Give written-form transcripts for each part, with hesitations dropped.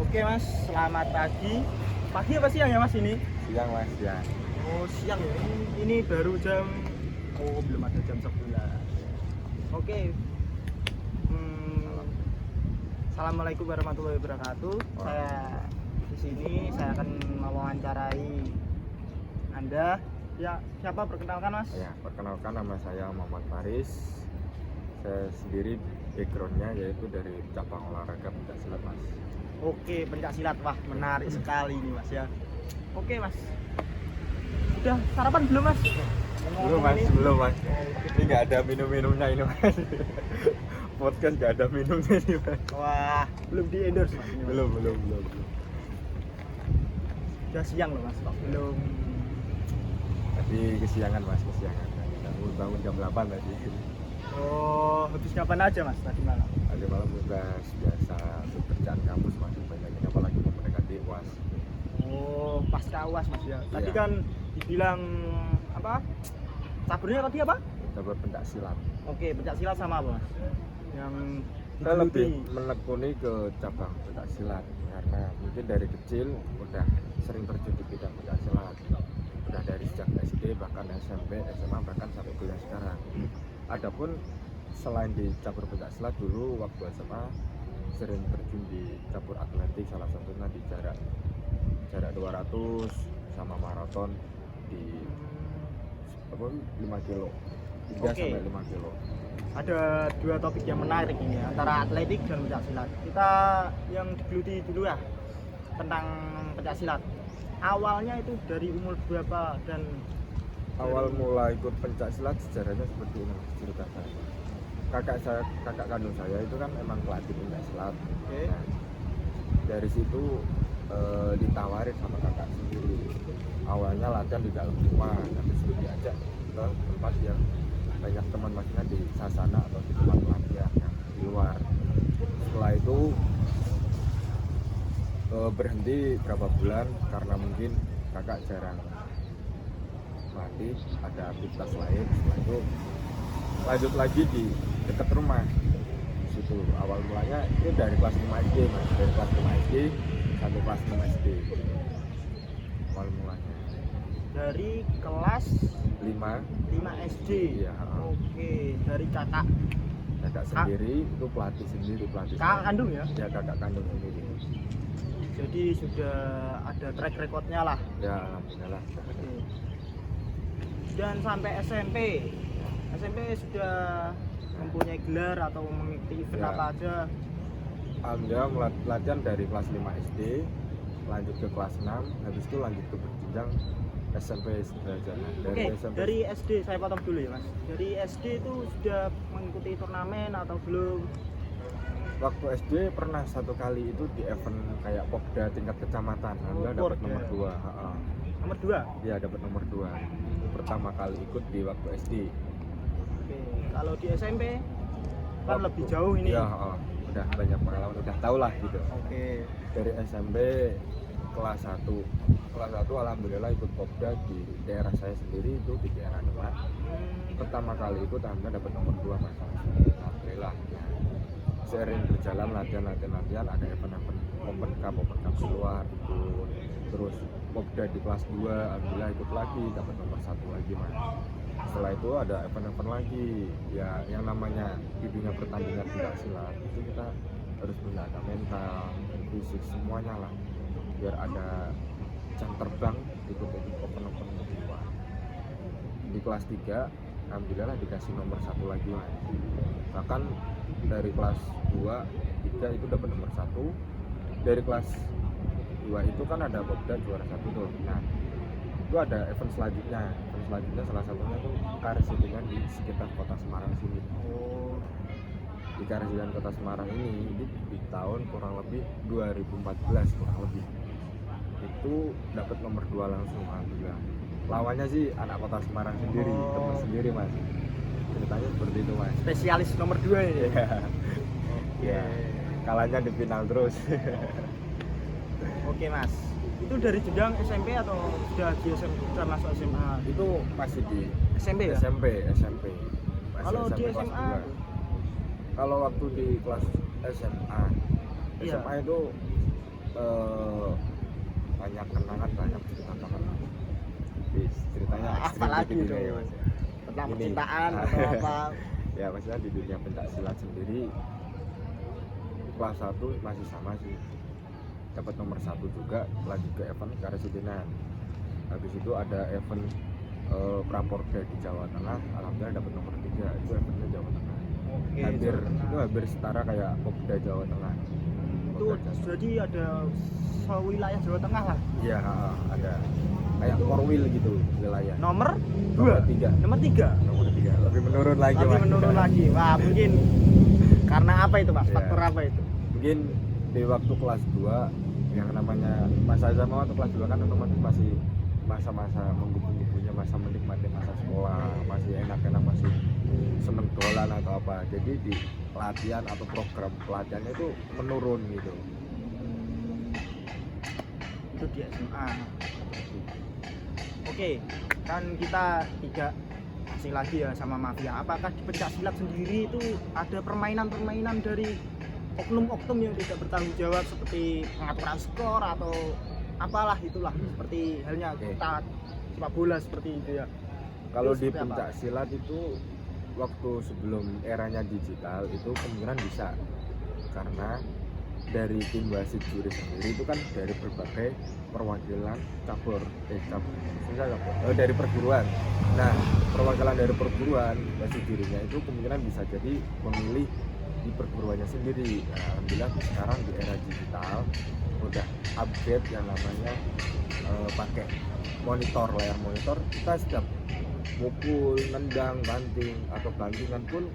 Oke Mas, selamat pagi. Pagi apa siang ya Mas ini? Siang mas, siang. Oh siang ya, ini baru jam, oh belum ada jam 11. Oke. Assalamualaikum warahmatullahi wabarakatuh. Saya di sini, saya akan mewawancarai Anda. Ya, siapa perkenalkan Mas? Ya, perkenalkan nama saya Muhammad Faris. Saya sendiri backgroundnya yaitu dari cabang olahraga pencaksilat mas. Oke, pencaksilat. Wah, menarik sekali ini Mas ya. Oke Mas. Udah sarapan belum Mas? Belum mas, belum mas. Ini nggak ada minum-minumnya ini mas. Podcast nggak ada minumnya ini mas. Wah, belum di endorse Mas. Ini, Mas. Belum. Udah siang loh Mas, kok belum. Tadi kesiangan mas, kesiangan. Bangun jam 8 tadi. Oh, habis kapan aja Mas tadi malam? Tadi malam tugas biasa untuk kerjaan kampus mas. Banyaknya apalagi mau mendekati UAS. Oh, pasca UAS Mas ya. Tadi Iya. kan dibilang apa? Caburnya tadi apa? Cabang pencaksilat. Oke, pencaksilat sama apa Mas? Yang Saya lebih digeluti. menekuni ke cabang pencaksilat karena mungkin dari kecil udah sering terjun di bidang pencaksilat, udah dari sejak SD bahkan SMP, SMA bahkan sampai kuliah sekarang. Adapun selain di cabur pencaksilat dulu waktu SMA sering terjun di cabur atletik, salah satunya di jarak 200 sama maraton di 5 kilo 3 Oke. sampai 5 kilo. Ada dua topik yang menarik ini ya, antara atletik dan pencaksilat. Kita yang digeluti dulu ya tentang pencaksilat. Awalnya itu dari umur berapa dan Awal mula ikut pencaksilat sejarahnya seperti ini cerita saya. Kakak kandung saya itu kan emang pelatih pencaksilat. Oke. Nah, dari situ ditawarin sama kakak sendiri. Awalnya latihan di dalam rumah, habis itu diajak ke tempat yang banyak teman masnya di sasana atau di tempat latihan yang di luar. Setelah itu berhenti berapa bulan karena mungkin kakak jarang melatih, ada aktivitas lain. Setelah itu lanjut lagi di dekat rumah. Di situ awal mulanya itu dari kelas 5 SD mas, dari kelas 5 SD sampai kelas 6 SD. Awal mulanya dari kelas 5. 5 SD. Iya. Oke, dari kakak Sendiri itu pelatih kakak saya. kandung ya. Ya kakak kandung sendiri. Jadi sudah ada track recordnya lah. Ya alhamdulillah. Oke. Dan sampai SMP. SMP sudah mempunyai gelar atau mengikuti event Ya. apa aja. Alhamdulillah latihan dari kelas 5 SD lanjut ke kelas 6, habis itu lanjut ke berjenjang SMP sederajat. Oke, SMP dari SD saya potong dulu ya Mas. Dari SD itu sudah mengikuti turnamen atau belum? waktu SD pernah satu kali itu di event kayak Popda tingkat kecamatan. Alhamdulillah dapat Popda. nomor 2. Nomor 2. Iya dapat nomor 2. Itu pertama kali ikut di waktu SD. Oke, kalau di SMP kan Waktu- lebih jauh ini. Iya, udah banyak pengalaman, udah tau lah gitu. Oke. Dari SMP kelas 1 alhamdulillah ikut Popda di daerah saya sendiri, itu di daerah Demak. Pertama kali ikut alhamdulillah dapat nomor 2 mas. Alhamdulillah ya. Sering berjalan latihan ada event open cup di luar ikut, terus Popda di kelas 2 alhamdulillah ikut lagi dapat nomor 1 lagi mas. Setelah itu ada event lagi ya, yang namanya di dunia pertandingan pencaksilat itu kita harus menjaga mental, fisik semuanya lah biar ada jam terbang ikut open di luar. Di kelas 3 alhamdulillah dikasih nomor 1 lagi mas. Bahkan dari kelas 2, 3 itu dapat nomor 1. Dari kelas 2 itu kan ada Popda juara 1 tuh. Nah itu ada event selanjutnya salah satunya tuh karesidenan di sekitar kota Semarang sini. Oh, Di karesidenan kota Semarang ini di tahun kurang lebih 2014 kurang lebih itu dapat nomor 2 langsung alhamdulillah. Lawannya sih anak kota Semarang sendiri, teman sendiri mas. Ceritanya seperti itu mas. spesialis nomor 2 ini. Iya. Oke. Ya, kalahnya di final terus. Oke Mas. Itu dari jenjang SMP atau sudah di SMP, sudah masuk SMA? Itu masih di SMP ya? SMP. Masih Kalau di kelas SMA? 2. Kalau waktu di kelas SMA Iya. SMA itu banyak kenangan, banyak cerita banget. Ceritanya ekstrim Apalagi gitu dong? ya Mas. Tentang Ini, percintaan atau apa? Ya maksudnya di dunia pencak silat sendiri kelas 1 masih sama sih, dapat nomor 1 juga, lanjut ke event Karesidenan. Habis itu ada event Praporda di Jawa Tengah, alhamdulillah dapat nomor 3, itu eventnya Jawa Tengah. Oke, Hampir Jawa Tengah. itu hampir setara kayak Popda Jawa Tengah. Itu jadi ada sewilayah Jawa Tengah lah. Iya, ada kayak Korwil gitu wilayah. Nomor Nomor 2, 3. nomor 3. Nomor 3 lebih menurun lagi. Tapi Mas. menurun lagi. Wah, mungkin karena apa itu Mas? Iya. Faktor apa itu? Mungkin di waktu kelas 2 yang namanya masa SMA waktu kelas 2 kan otomatis masih masa-masa menggebu-gebunya, masa menikmati masa sekolah, masih enak-enak, masih seneng dolan atau apa. Jadi di pelatihan atau program pelatihannya itu menurun gitu. Itu di SMA. Oke, kan kita tidak asing lagi ya sama mafia. Apakah di pencak silat sendiri itu ada permainan-permainan dari oknum-oknum yang tidak bertanggung jawab seperti pengaturan skor atau apalah itulah, seperti halnya Oke. kita sepak bola seperti itu ya. Kalau Itu di seperti apa? pencak silat itu waktu sebelum eranya digital itu kemungkinan bisa, karena dari tim wasit juri sendiri itu kan dari berbagai perwakilan dari perguruan. Nah, perwakilan dari perguruan wasit jurinya itu kemungkinan bisa jadi memilih di perguruannya sendiri. Nah, alhamdulillah sekarang di era digital udah update yang namanya pakai monitor, layar monitor, kita setiap mukul, nendang, banting atau bantingan pun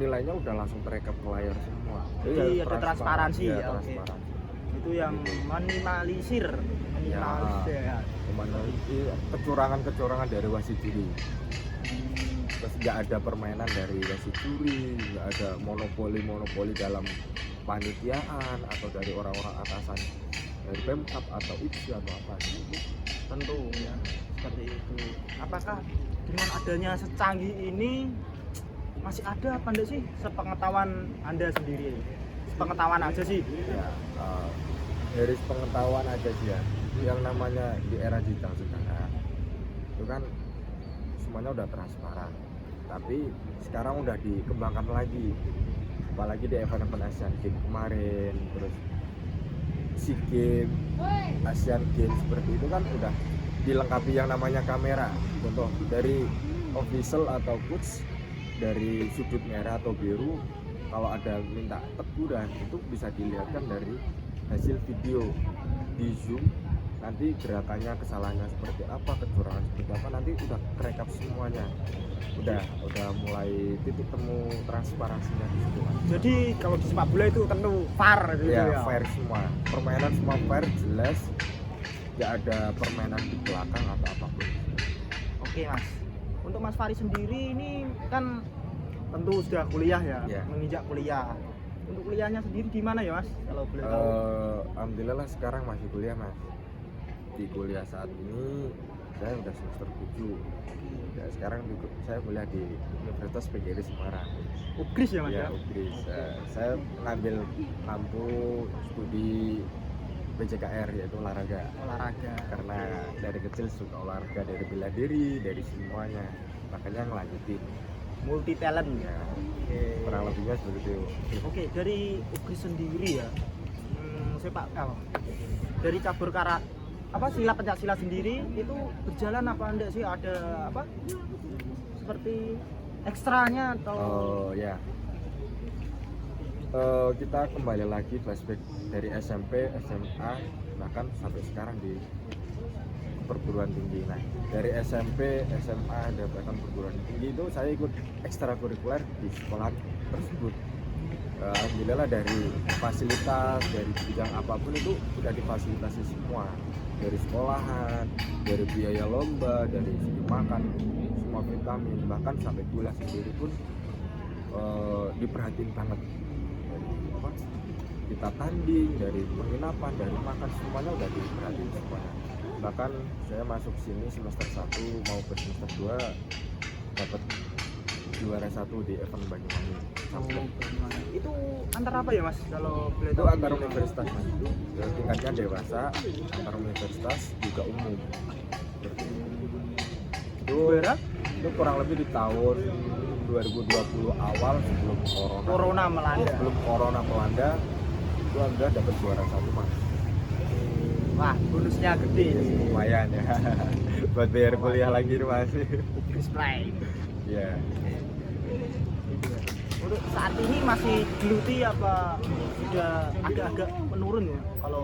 nilainya udah langsung terekam ke layar semua. Jadi ada transparansi ya, ya, oke. transparansi. Itu yang minimalisir ya. Kecurangan dari wasit juri. Terus nggak ada permainan dari wasit juri, nggak ada monopoli dalam panitiaan atau dari orang-orang atasan dari Pemkap atau IPSI atau apa gitu. Tentu ya, seperti itu. Apakah dengan adanya secanggih ini masih ada apa enggak sih sepengetahuan Anda sendiri? Sepengetahuan aja sih. Ya, dari pengetahuan aja sih ya, yang namanya di era digital sekarang itu kan semuanya udah transparan, tapi sekarang udah dikembangkan lagi, apalagi di event-event Asian Games kemarin, terus SEA Games, Asian Games seperti itu kan udah dilengkapi yang namanya kamera. Contoh dari official atau coach dari sudut merah atau biru, kalau ada minta teguran itu bisa dilihatkan dari hasil video di zoom, nanti gerakannya, kesalahannya seperti apa, kecurangan seperti apa, nanti udah terekam semuanya, udah mulai titik temu transparansinya di situ. Jadi kalau di sepak bola itu tentu VAR gitu Ya, ya. fair semua, permainan semua fair, jelas, nggak ada permainan di belakang atau apapun. Oke Mas, untuk Mas Fari sendiri ini kan tentu sudah kuliah ya, Iya. menginjak kuliah. Untuk kuliahnya sendiri gimana ya Mas? Kalau boleh tahu. Alhamdulillah sekarang masih kuliah Mas. Di kuliah saat ini saya udah semester 7. Ya, sekarang saya kuliah di Universitas PGRI Semarang. Ugris ya Mas ya? Ya, UGRIS. Saya ngambil lampu studi PJKR, yaitu olahraga. Olahraga. Karena dari kecil suka olahraga, dari bela diri, dari semuanya. Makanya ngelanjutin. Multi talent Ya, Oke. kurang lebihnya seperti itu. Oke, dari Ugris sendiri ya. Sepak dari cabur karat silat pencak silat sendiri itu berjalan apa enggak sih, ada apa seperti ekstranya atau Oh ya, kita kembali lagi flashback dari SMP, SMA, bahkan sampai sekarang di perguruan tinggi. Nah, dari SMP, SMA, dan bahkan perguruan tinggi itu saya ikut ekstrakurikuler di sekolah tersebut. Alhamdulillah dari fasilitas, dari bidang apapun itu sudah difasilitasi semua, dari sekolahan, dari biaya lomba, dari segi makan, semua vitamin, bahkan sampai kuliah sendiri pun diperhatiin banget. Dari apa, kita tanding, dari penginapan, dari makan, semuanya udah diperhatiin semuanya. Bahkan saya masuk sini semester 1 mau ke semester 2 dapat juara 1 di event Banyuwangi. Itu antara apa ya mas kalau boleh Itu tahu? antar universitas mas. Tingkatnya dewasa, antar universitas juga umum. Seperti itu. Juara? Itu kurang lebih di tahun 2020 awal sebelum Corona melanda. Sebelum corona melanda itu Anda dapat juara 1 mas. Wah, bonusnya gede. Lumayan ya. Buat bayar kuliah lagi nih mas. Display. Iya. Untuk saat ini masih geluti apa sudah agak-agak menurun ya? Kalau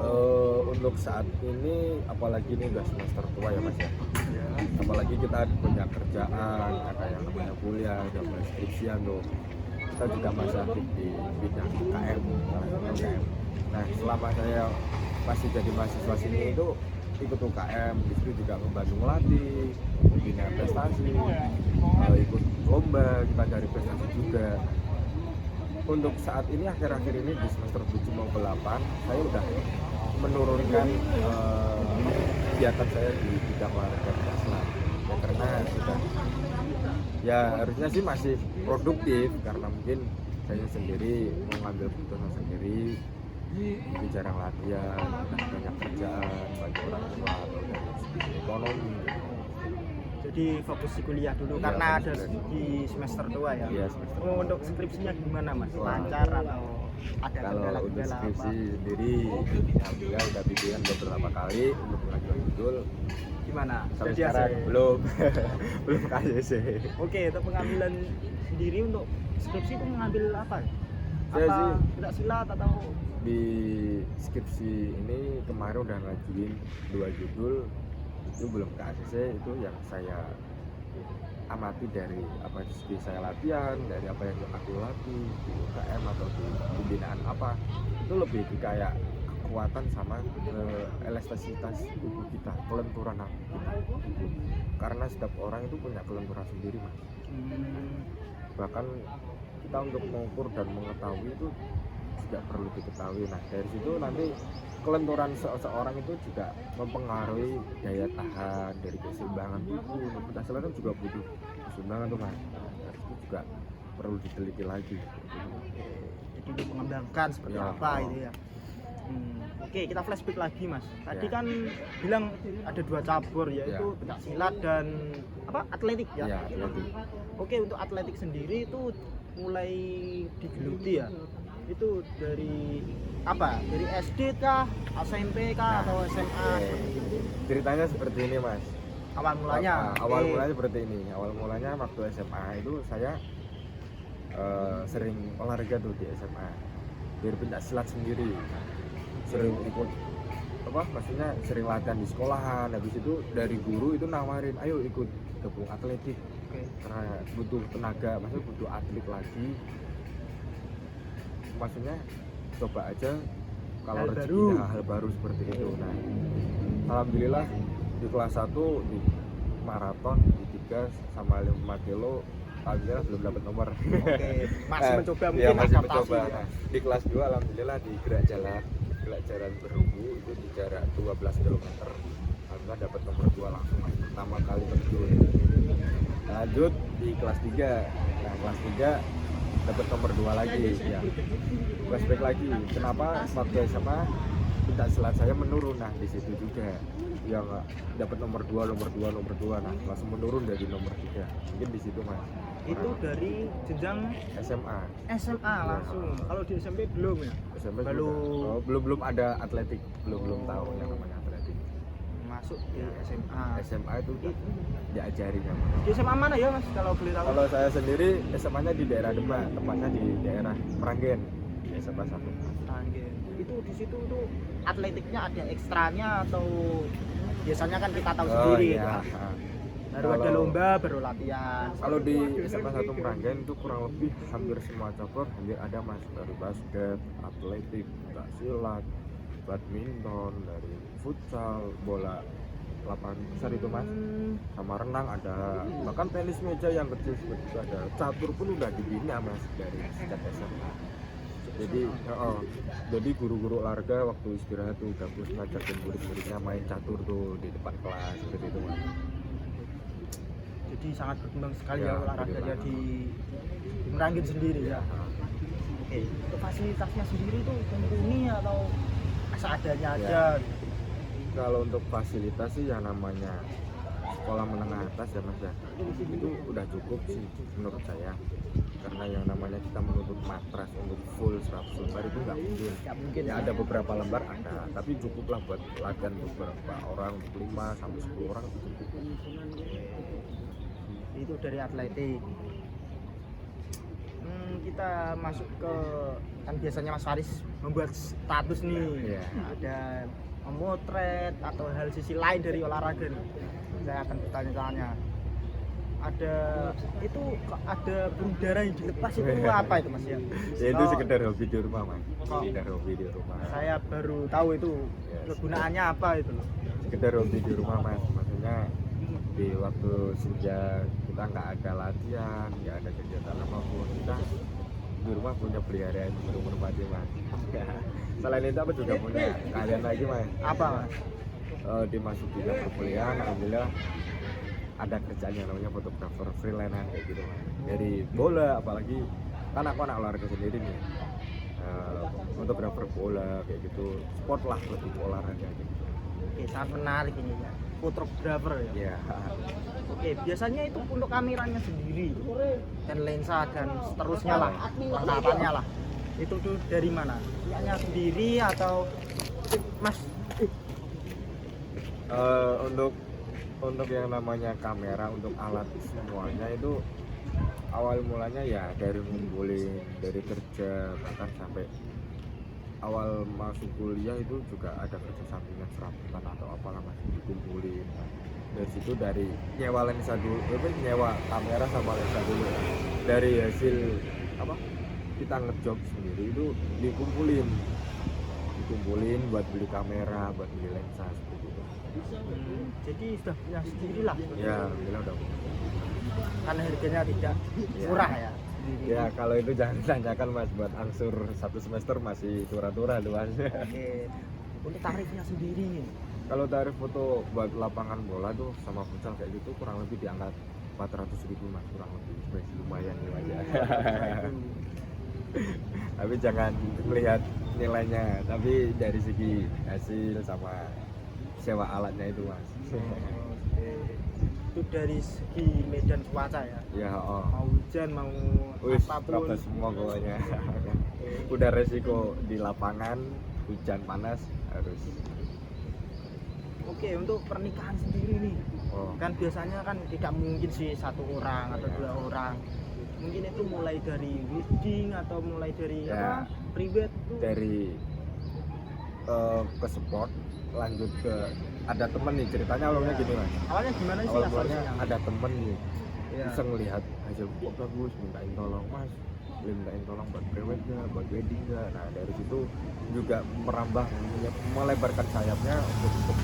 Untuk saat ini apalagi ini udah semester tua ya mas ya. Apalagi kita punya kerjaan, ada yang namanya kuliah, udah mulai skripsian tuh. Kita juga masih aktif di bidang UKM. Nah selama saya masih jadi mahasiswa sini itu ikut UKM, itu juga membantu melatih, membina prestasi, ikut lomba, kita cari prestasi juga. Untuk saat ini akhir-akhir ini di semester 7 mau ke 8 saya udah menurunkan kegiatan saya di bidang olahraga pencaksilat ya, karena sudah ya harusnya sih masih produktif karena mungkin saya sendiri mengambil keputusan sendiri, jadi jarang latihan, banyak kerjaan, banyak orang tua atau dari segi ekonomi. jadi fokus di kuliah dulu Ya, karena ada fokus di semester 2 ya. Iya, semester Oh, untuk skripsinya gimana mas? Wah. Lancar atau ada Kalau untuk kendala-kendala apa? skripsi sendiri, alhamdulillah udah bimbingan beberapa kali untuk pengajuan judul. Gimana? Sampai Jadi sekarang hasil? belum belum KCC. Oke, untuk pengambilan sendiri untuk skripsi itu mengambil apa? Saya Apa sih tidak silat atau di skripsi ini kemarin udah ngajuin 2 judul, itu belum ke ACC. Itu yang saya amati dari apa segi saya latihan, dari apa yang aku latih di UKM atau di pembinaan apa, itu lebih di kayak kekuatan sama elastisitas tubuh kita, kelenturan kita. Karena setiap orang itu punya kelenturan sendiri mas. Bahkan kita untuk mengukur dan mengetahui itu juga perlu diketahui. Nah dari situ nanti kelenturan seseorang itu juga mempengaruhi daya tahan, dari keseimbangan tubuh. Pencaksilat kan juga butuh keseimbangan tuh mas. Dari situ juga perlu diteliti lagi. jadi mengembangkan seperti Ya. apa itu ya? Oke, kita flashback lagi mas. Tadi Ya. kan bilang ada 2 cabur yaitu Ya. pencaksilat dan apa? Atletik ya. Ya, atletik. Oke, untuk atletik sendiri itu mulai digeluti ya. Itu dari apa? Dari SD kah, SMP kah, Nah, atau SMA? Ceritanya seperti ini mas. Awal mulanya. Awal Oke. mulanya seperti ini. Awal mulanya waktu SMA itu saya sering olahraga tuh di SMA. Dari pencaksilat sendiri. Sering ikut apa? Maksudnya sering latihan di sekolahan. Habis itu dari guru itu nawarin, ayo ikut gabung atletik. Oke. Karena butuh tenaga, maksudnya butuh atlet lagi. Maksudnya coba aja kalau Hal rezekinya baru. hal baru seperti itu. Nah, alhamdulillah di kelas 1 di maraton di 3 sama 5 kilo alhamdulillah belum dapat nomor. Oke, masih mencoba Iya, mungkin masih adaptasi. mencoba. Nah, di kelas 2 alhamdulillah di gerak jalan berhubung itu di jarak 12 km. Alhamdulillah dapat nomor 2 langsung pertama kali terjun. Lanjut di kelas 3. Nah, kelas 3 dapat nomor 2 lagi ya. Flashback lagi. Kenapa waktu SMA pencaksilat saya menurun? Nah, di situ juga yang dapat nomor 2. Nah, langsung menurun dari nomor 3. Mungkin di situ mas. Itu dari jenjang SMA. SMA langsung. Kalau di SMP belum ya? SMP Belum. belum ada atletik, belum tahu yang namanya atletik. Masuk di SMA. SMA itu diajari sama. Di SMA mana ya mas kalau boleh tahu? Kalau saya sendiri SMA-nya di daerah Demak, tepatnya di daerah Meranggen, SMA 1. Tanggen. Itu di situ tuh atletiknya ada ekstranya atau biasanya kan kita tahu sendiri gitu. iya. Baru ada Kalau- lomba, baru latihan. Kalau di SMA 1 Meranggen itu kurang lebih hampir semua cabur hampir ada mas, dari basket, atletik, pencaksilat, badminton, dari futsal, bola lapangan besar itu mas, sama renang ada, bahkan tenis meja yang kecil seperti itu ada, catur pun udah dibina mas dari sejak SMA. Jadi guru-guru olahraga waktu istirahat tuh gabus ngajakin murid-muridnya main catur tuh di depan kelas seperti itu mas. Jadi sangat berkembang sekali Ya, ya olahraganya di Merangin sendiri ya. Oke, untuk fasilitasnya sendiri tuh mumpuni atau seadanya Ya. aja? Kalau untuk fasilitas sih yang namanya sekolah menengah atas ya mas ya, itu udah cukup sih menurut saya, karena yang namanya kita menuntut matras untuk full 100 lembar itu nggak mungkin. Nggak mungkin Ya ada beberapa lembar ada, tapi cukuplah buat latihan beberapa orang, untuk 5 sampai 10 orang itu cukup. Itu dari atletik. Kita masuk ke, kan biasanya Mas Faris membuat status nih, Iya. ada memotret atau hal sisi lain dari olahraga nih. Saya akan bertanya-tanya, ada itu kok ada burung dara yang dilepas itu apa itu Mas ya? Ya itu Oh, sekedar hobi di rumah mas, Oh. sekedar hobi di rumah. saya baru tahu itu Yes. kegunaannya apa itu loh. Sekedar hobi di rumah mas, maksudnya di waktu senja kita nggak ada latihan, nggak ada kegiatan apapun, kita di rumah punya peliharaan burung merpati mas. Selain itu aku juga punya kalian lagi mas. Apa Mas? Dimasuki ke perkuliahan, alhamdulillah ada kerjaan yang namanya fotografer freelance kayak gitu mas. Dari bola, apalagi kan aku anak olahraga sendiri nih, fotografer bola kayak gitu, sport lah, lebih ke olahraga gitu. Oke, sangat menarik ini ya. Fotografer ya. Ya. Oke, biasanya itu untuk kameranya sendiri dan lensa dan seterusnya lah, perlengkapannya lah. Itu tuh dari mana? Punyanya sendiri atau Mas? Untuk yang namanya kamera, untuk alat semuanya itu awal mulanya ya dari ngumpulin dari kerja, bahkan sampai awal masuk kuliah itu juga ada kerja sampingan serabutan atau apalah masih dikumpulin. Dari situ dari nyewa lensa dulu, nyewa kamera sama lensa dulu. Dari hasil apa kita ngejob sendiri itu dikumpulin buat beli kamera, buat beli lensa seperti itu. Jadi sudah punya sendiri lah. Ya, alhamdulillah udah. Karena harganya tidak murah ya. Ya kalau itu jangan ditanyakan mas, buat angsur 1 semester masih turah-turah luas. Oke. Untuk tarifnya sendiri nih. Kalau tarif foto buat lapangan bola tuh sama futsal kayak gitu kurang lebih di angka 400.000 mas, kurang lebih. Masih lumayan nih aja. Tapi jangan melihat nilainya, tapi dari segi hasil sama sewa alatnya itu mas. Oke. Itu dari segi medan cuaca ya. Ya Mau hujan mau wis apapun. terobos semua pokoknya. Udah resiko di lapangan, hujan panas harus. Oke, untuk pernikahan sendiri nih. Kan biasanya kan tidak mungkin sih 1 orang atau 2 orang. Mungkin itu mulai dari wedding atau mulai dari Ya. private tuh. Dari ke sport lanjut ke ada temen nih, ceritanya awalnya gini mas. Awalnya gimana sih Awalnya asalnya? ada temen nih Ya. bisa ngelihat hasil kok bagus, mintain tolong mas, mintain tolong buat prewednya, buat weddingnya. Nah dari situ juga merambah, melebarkan sayapnya untuk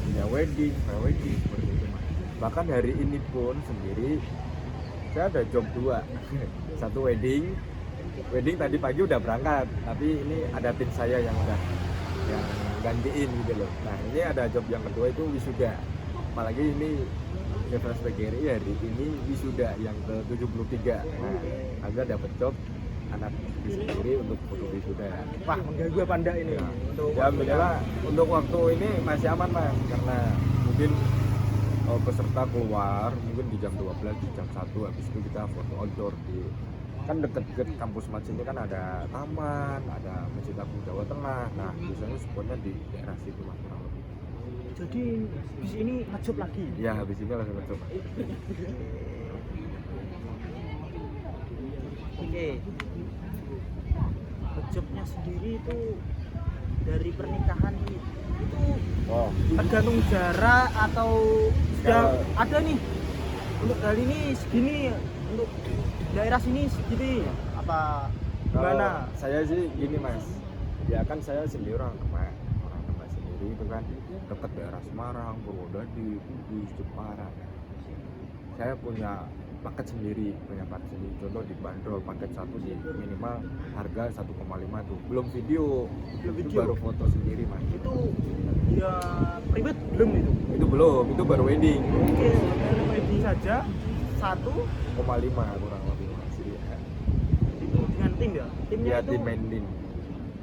punya wedding, pre-wedding seperti itu mas. Bahkan hari ini pun sendiri saya ada job 2 satu wedding tadi pagi udah berangkat, tapi ini ada tim saya yang udah yang gantiin gitu loh. Nah ini ada job yang kedua itu wisuda, apalagi ini Universitas PGRI hari ini wisuda yang ke-73. Nah agak dapat job anak sendiri untuk foto wisuda. Wah, mengganggu apa enggak ini? Ya. Untuk Ya alhamdulillah untuk waktu ini masih aman mas, karena mungkin peserta keluar mungkin di jam 12, di jam 1, habis itu kita foto outdoor di kan deket-deket kampus Mas ini kan ada taman, ada Masjid Agung Jawa Tengah. Nah biasanya spotnya di daerah situ mas kurang lebih. Jadi di sini ngejob lagi. Ya habis ini langsung ngecoba. Oke. Jobnya sendiri itu dari pernikahan ini itu Oh tergantung jarak atau sudah Kalau- ada nih untuk kali ini segini, untuk daerah sini segini apa gimana? kalau saya sih gini mas, ya kan saya sendiri orang Demak sendiri itu kan dekat daerah Semarang, Purwodadi, Kudus, Jepara. Saya punya paket sendiri, contoh di bandrol paket 1 di minimal harga 1,5 tuh, belum video, Belum itu video. baru foto sendiri mas. Itu ya private belum itu. Itu belum, itu baru wedding. Oke, wedding. saja 1,5 kurang lebih masih ya. itu dengan tim ya. Timnya Ya, itu tim main tim.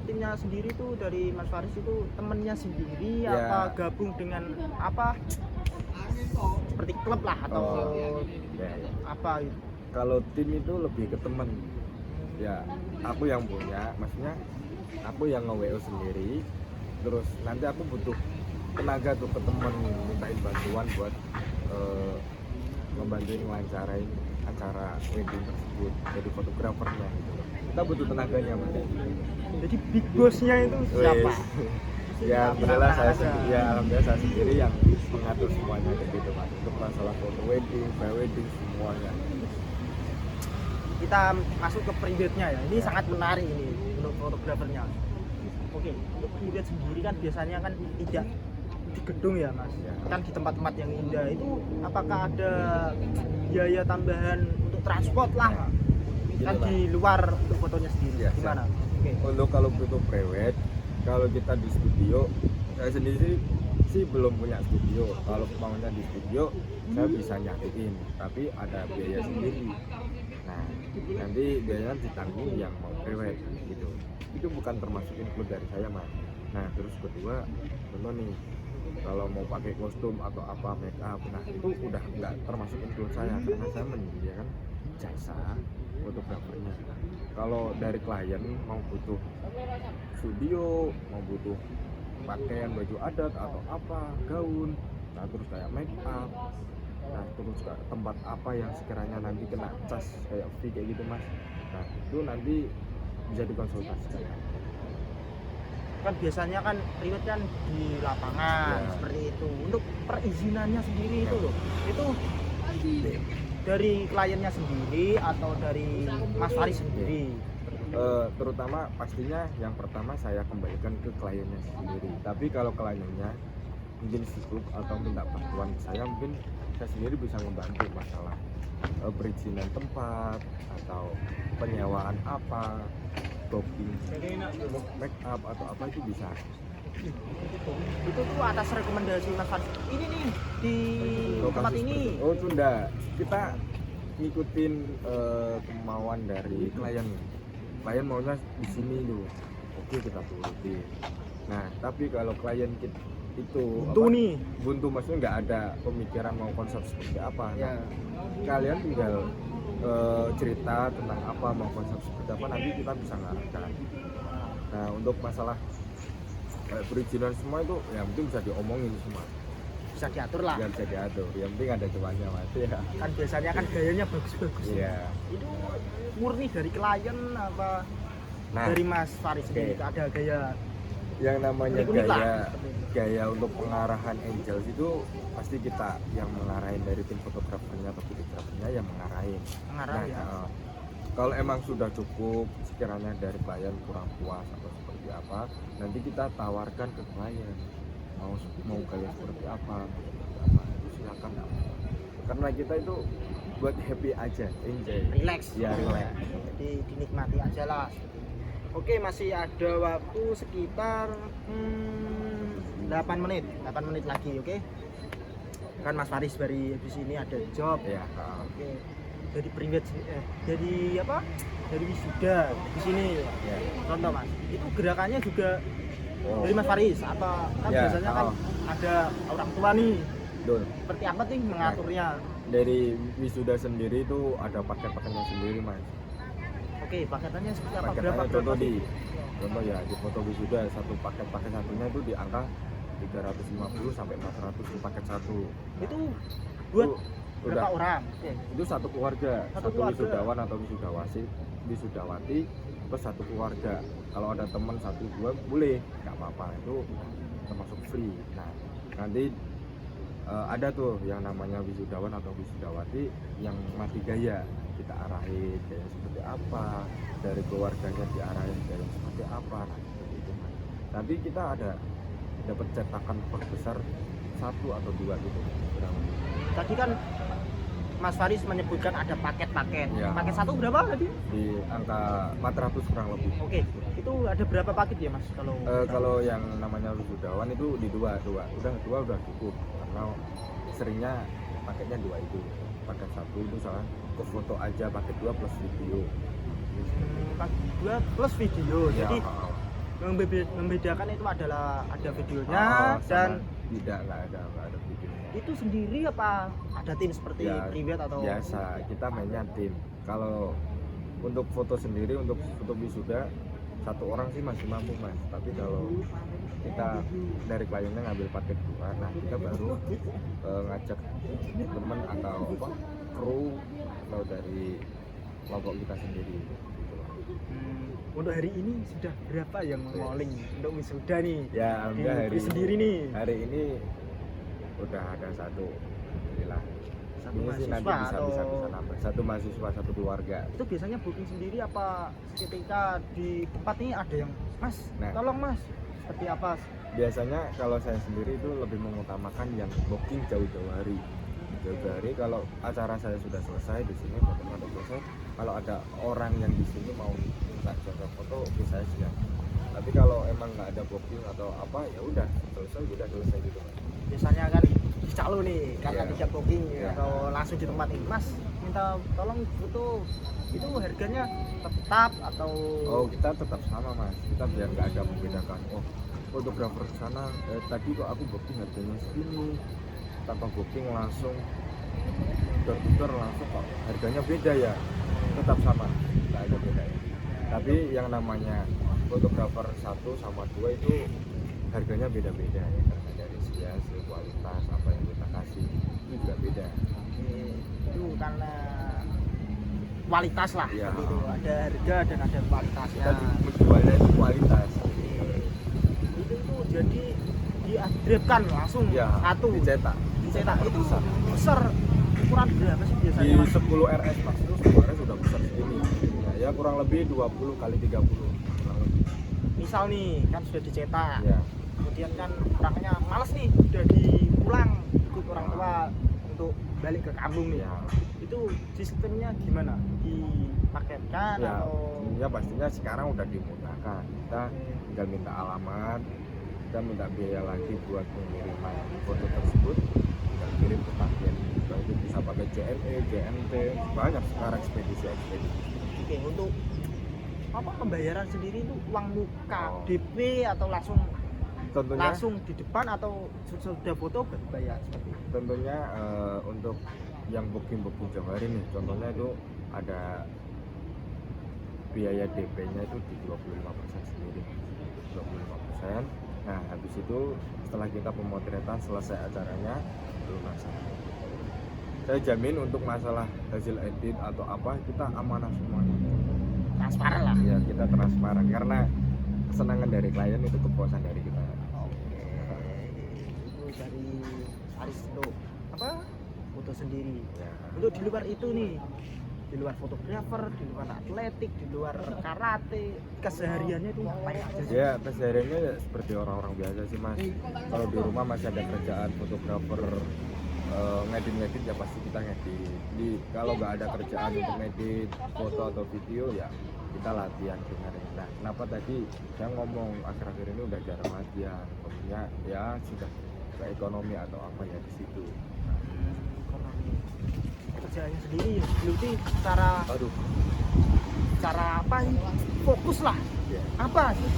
timnya sendiri tuh dari Mas Faris itu temennya sendiri Ya. apa gabung dengan apa seperti klub lah atau Ya, ya. apa gitu. Kalau tim itu lebih ke temen ya, aku yang punya, maksudnya aku yang nge-WO sendiri, terus nanti aku butuh tenaga tuh ke temen, mintain bantuan buat ngebantuin ngelancarin acara wedding tersebut, jadi fotografernya gitu loh. Kita butuh tenaganya Mas. Jadi big bossnya itu siapa? Wes. Ya alhamdulillah saya sendiri yang mengatur semuanya kayak gitu Mas, untuk masalah foto wedding, pre-wedding semuanya. Kita masuk ke private-nya ya. Ini sangat menarik ini untuk fotografernya. Oke, untuk private sendiri kan biasanya kan tidak di gedung ya Mas. Ya. Kan di tempat-tempat yang indah itu apakah ada biaya tambahan untuk transport lah? Kan Gini, di luar untuk fotonya sendiri. Ya, Gimana? Oke. Untuk kalau butuh private, kalau kita di studio, saya sendiri sih belum punya studio. Kalau maunya di studio, saya bisa nyariin, tapi ada biaya sendiri. Nah, nanti biayanya ditanggung yang mau private gitu. Itu bukan termasuk include dari saya Mas. Nah, terus kedua, contoh nih, kalau mau pakai kostum atau apa make up, nah itu udah nggak termasuk include saya karena saya menyediakan jasa fotografernya. Kalau dari klien mau butuh studio, mau butuh pakaian baju adat atau apa, gaun, nah terus kayak make up, nah terus kayak tempat apa yang sekiranya nanti kena cas kayak fee kayak gitu Mas, nah itu nanti bisa dikonsultasikan. Kan biasanya kan private kan di lapangan Ya. seperti itu. Untuk perizinannya sendiri itu loh. Itu dari kliennya sendiri atau dari Mas Faris sendiri? Terutama pastinya yang pertama saya kembalikan ke kliennya sendiri, tapi kalau kliennya mungkin sibuk atau minta bantuan saya, mungkin saya sendiri bisa membantu masalah perizinan tempat atau penyewaan apa, topping, make up atau apa itu bisa. Itu tuh atas rekomendasi Mas Faris. Ini nih di tempat Lokasi ini. seperti- oh tunda, kita ngikutin kemauan dari klien maunya di sini dulu, oke kita turutin. Nah tapi kalau klien kita itu Buntu nih. buntu, maksudnya nggak ada pemikiran mau konsep seperti apa, Ya. kalian tinggal cerita tentang apa mau konsep seperti apa, nanti kita bisa ngarahkan. Nah untuk masalah perizinan semua itu yang penting bisa diomongin semua, Bisa diatur lah. yang bisa diatur, yang penting ada cuannya Mas ya. Kan biasanya kan gayanya bagus-bagus. Iya. Itu murni dari klien apa Nah, dari Mas Faris sendiri? oke. Ada gaya yang namanya unik-unik lah. gaya untuk pengarahan angels itu pasti kita yang mengarahin, dari tim fotografernya atau videografernya yang mengarahin. mengarah ya. Kalau emang sudah cukup, sekiranya dari klien kurang puas atau seperti apa, nanti kita tawarkan ke klien mau kalian seperti apa, itu silakan. Karena kita itu buat happy aja, enjoy, Relax. ya relax. Jadi dinikmati aja lah. Oke, masih ada waktu sekitar 8 menit lagi, oke? Kan Mas Faris dari di sini ada job. Ya, Oke. Dari private dari apa? Dari wisuda di sini. ya. Contoh Mas, itu gerakannya juga Oh, dari Mas Faris apa? Kan Ya, biasanya kan ada orang tua nih. betul. Seperti apa nih mengaturnya? Dari wisuda sendiri itu ada paket-paketnya sendiri Mas. Oke, paketannya seperti apa? Paketannya contoh sih? contoh ya di foto wisuda, satu paket satunya itu di angka 350 sampai 400 di paket satu. Itu buat Itu berapa udah, orang? Oke. itu satu keluarga, Satu satu keluarga. wisudawan atau wisudawati plus satu keluarga. Kalau ada teman satu dua boleh, nggak apa-apa, itu termasuk free. Nah nanti ada tuh yang namanya wisudawan atau wisudawati yang mati gaya, kita arahin gaya seperti apa, dari keluarganya diarahin gaya seperti apa. Nah seperti itu Mas. Nanti kita ada dapat cetakan perbesar satu atau dua gitu kurang lebih. Tadi kan Mas Faris menyebutkan ada paket-paket. Ya. Paket satu berapa tadi? Di angka 400 kurang lebih. Oke, itu ada berapa paket ya Mas kalau? Kalau yang namanya wisudawan itu di dua udah cukup, karena seringnya paketnya 2 itu. Paket 1 itu salah ke foto aja, paket 2 plus video. Paket 2 plus video. Ya, Jadi membedakan itu adalah ada videonya dan nggak ada videonya. Itu sendiri apa ada tim seperti Ya, private atau biasa kita mainnya tim. Kalau untuk foto sendiri, untuk foto wisuda satu orang sih masih mampu mas, tapi kalau kita dari kliennya ngambil paket 2, nah kita baru ngajak teman atau apa kru atau dari kelompok kita sendiri gitu. Untuk hari ini sudah berapa yang mengoling untuk wisuda nih? Ya, alhamdulillah hari sendiri nih. Hari ini udah ada satu, alhamdulillah. Satu Ini sih nanti mahasiswa bisa atau nambah. Satu mahasiswa, satu keluarga. itu biasanya booking sendiri apa ketika di tempat ini ada yang mas, Nah. tolong mas, seperti apa? Biasanya kalau saya sendiri itu lebih mengutamakan yang booking jauh-jauh hari. Jauh-jauh hari kalau acara saya sudah selesai di sini, fotonya udah selesai. Kalau ada orang yang di sini mau minta jasa foto, oke saya siap. Tapi kalau emang nggak ada booking atau apa, ya udah selesai gitu. Biasanya kan calo nih karena Iya. tidak booking Iya. atau langsung di tempat ini, mas minta tolong foto, itu harganya tetap atau Oh, kita tetap sama mas. Kita biar nggak ada membedakan. Oh, fotografer sana tadi kok aku booking harganya segini, tanpa booking langsung tukar langsung kok harganya beda ya, tetap sama, nggak ada bedanya. Tapi yang namanya fotografer 1 sama 2 itu harganya beda-beda ya, karena dari segi hasil, kualitas apa yang kita kasih itu juga beda. itu karena kualitas lah, Iya. seperti itu ada harga dan ada kualitasnya. Kita menjualnya itu kualitas. Itu tuh jadi diadrepkan langsung Ya, satu dicetak itu besar. Ukuran berapa sih biasanya di mas? 10 RS mas, itu 10 RS sudah besar segini ya, kurang lebih 20 kali 30 kurang lebih. Misal nih kan sudah dicetak, Ya, kemudian kan orangnya males nih udah dipulang ikut orang tua untuk balik ke kampung nih, ya, itu sistemnya gimana, dipaketkan ya, atau ya pastinya sekarang udah dimudahkan. Kita tinggal minta alamat, kita minta biaya lagi buat pengiriman foto tersebut, tinggal kirim ke agen. Nah, itu bisa pakai JNE, JNT, banyak sekarang ekspedisi. oke, untuk apa pembayaran sendiri itu uang muka, Oh. DP atau langsung Tentunya di depan atau sudah foto bayar seperti itu? tentunya untuk yang booking jauh hari nih, contohnya itu ada biaya DP-nya itu di 25% sendiri, 25%. Nah habis itu setelah kita pemotretan selesai acaranya lunasan. Saya jamin untuk masalah hasil edit atau apa kita amanah semuanya. Transparan lah. Ya kita transparan karena kesenangan dari klien itu kepuasan dari kita. Oke, itu dari Aris untuk apa? Foto sendiri. Ya. Untuk di luar itu nih, di luar fotografer, di luar atletik, di luar karate, kesehariannya itu ngapain aja sih? Ya, kesehariannya ya seperti orang-orang biasa sih mas. Kalau di rumah masih ada kerjaan fotografer, ngedit ya pasti kita ngedit. Kalau nggak ada kerjaan untuk ngedit foto atau video ya kita latihan kemarin. Nah, kenapa tadi saya ngomong akhir-akhir ini udah jarang latihan? Maksudnya ya sudah ke ekonomi atau apa ya di situ. Kerjaannya sendiri beauty cara Aduh, apa ini? Fokus lah. ya. Apa sih?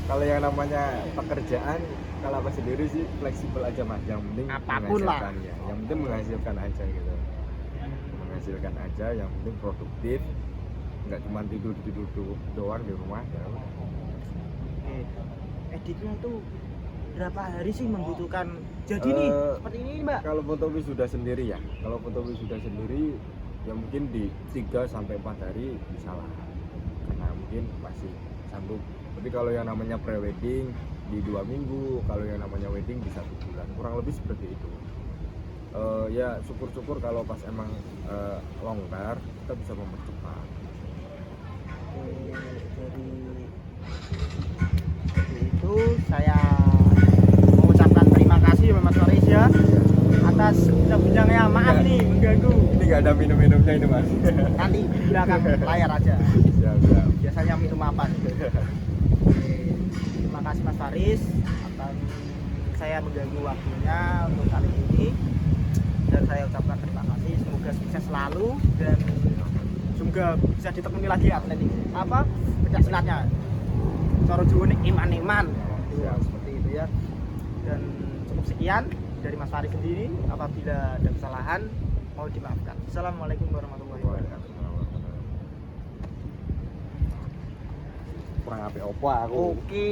Kalau yang namanya pekerjaan, kalau apa sendiri sih fleksibel aja mas. Yang penting Apapun lah. menghasilkan ya. Yang penting menghasilkan aja gitu. Menghasilkan aja, yang penting produktif. Nggak cuma tidur doang di rumah ya. Oke. Editnya itu berapa hari sih membutuhkan? Jadi nih seperti ini mbak. Kalau foto wisuda sendiri ya, kalau foto wisuda sendiri ya mungkin di 3 sampai 4 hari bisa lah, karena mungkin masih sanggup. Tapi kalau yang namanya pre-wedding di 2 minggu, kalau yang namanya wedding di 1 bulan, kurang lebih seperti itu. Ya syukur-syukur kalau pas emang longgar kita bisa mempercepat. Dari itu saya mengucapkan terima kasih Mas Faris ya atas bincang-bincangnya. Maaf nih mengganggu. Ini nggak ada minum-minumnya ini mas. Nanti di belakang layar aja. Siap, siap. Biasanya minum apa sih? Terima kasih Mas Faris atas saya mengganggu waktunya untuk kali ini. dan saya ucapkan terima kasih, semoga sukses selalu dan semoga bisa ditekuni lagi atletik pencak silatnya. Cara Jawa ini iman-iman seperti itu ya. Dan cukup sekian dari Mas Faris sendiri, apabila ada kesalahan mau dimaafkan. Assalamualaikum warahmatullahi wabarakatuh. Kurang apa aku. Oke.